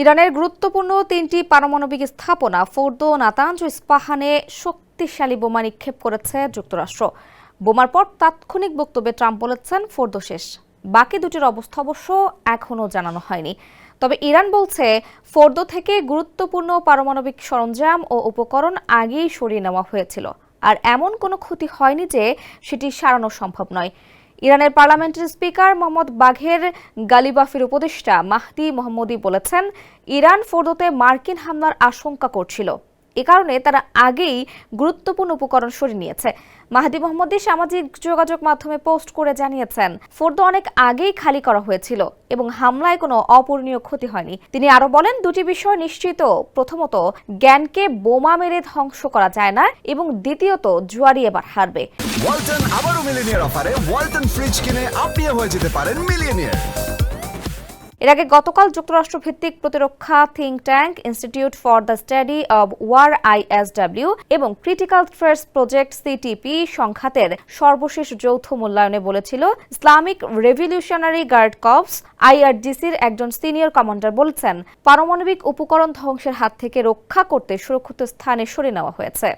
ইরানের গুরুত্বপূর্ণ তিনটি পারমাণবিক স্থাপনা ফোর্দো, নাতাঞ্জ ও ইস্পাহানে শক্তিশালী বোমা নিক্ষেপ করেছে যুক্তরাষ্ট্র। বোমার পর তাৎক্ষণিক বক্তব্যে ট্রাম্প বলেছেন, ফোর্দো শেষ। বাকি দুটির অবস্থা অবশ্য এখনও জানানো হয়নি। তবে ইরান বলছে, ফোর্দো থেকে গুরুত্বপূর্ণ পারমাণবিক সরঞ্জাম ও উপকরণ আগেই সরিয়ে নেওয়া হয়েছিল, আর এমন কোনো ক্ষতি হয়নি যে সেটি সারানো সম্ভব নয়। ইরানের পার্লামেন্টের স্পিকার মোহাম্মদ বাঘের গালিবাফের উপদেষ্টা মাহদি মোহাম্মদী বলেছেন, ইরান ফোর্দোতে মার্কিন হামলার আশঙ্কা করছিল, এ কারণে তারা আগেই গুরুত্বপূর্ণ উপকরণ সরিয়ে নিয়েছে। মাহদি মোহাম্মদী সামাজিক যোগাযোগ মাধ্যমে পোস্ট করে জানিয়েছেন, ফোর্দো অনেক আগেই খালি করা হয়েছিল এবং হামলায় কোনো অপূরণীয় ক্ষতি হয়নি। তিনি আরো বলেন, দুটি বিষয় নিশ্চিত। প্রথমত, জ্ঞানকে বোমা মেরে ধ্বংস করা যায় না, এবং দ্বিতীয়ত, জুয়ারি এবার হারবে। ওয়ালটন আবারও মিলিয়নিয়ার অফারে ওয়ালটন ফ্রিজ কিনে আপনিও হয়ে যেতে পারেন মিলিয়নিয়ার। এর আগে গতকাল যুক্তরাষ্ট্র ভিত্তিক প্রতিরক্ষা think tank institute for the study of war ISW এবং ক্রিটিক্যাল থ্রেটস প্রজেক্ট CTP সংঘাতের সর্বশেষ যৌথ মূল্যায়নে বলেছিল, ইসলামিক রেভলিউশনারি গার্ড কর্পস IRGCর একজন সিনিয়র কমান্ডার বলেছেন, পারমাণবিক উপকরণ ধ্বংসের হাত থেকে রক্ষা করতে সুরক্ষিত স্থানে সরিয়ে নেওয়া হয়েছে।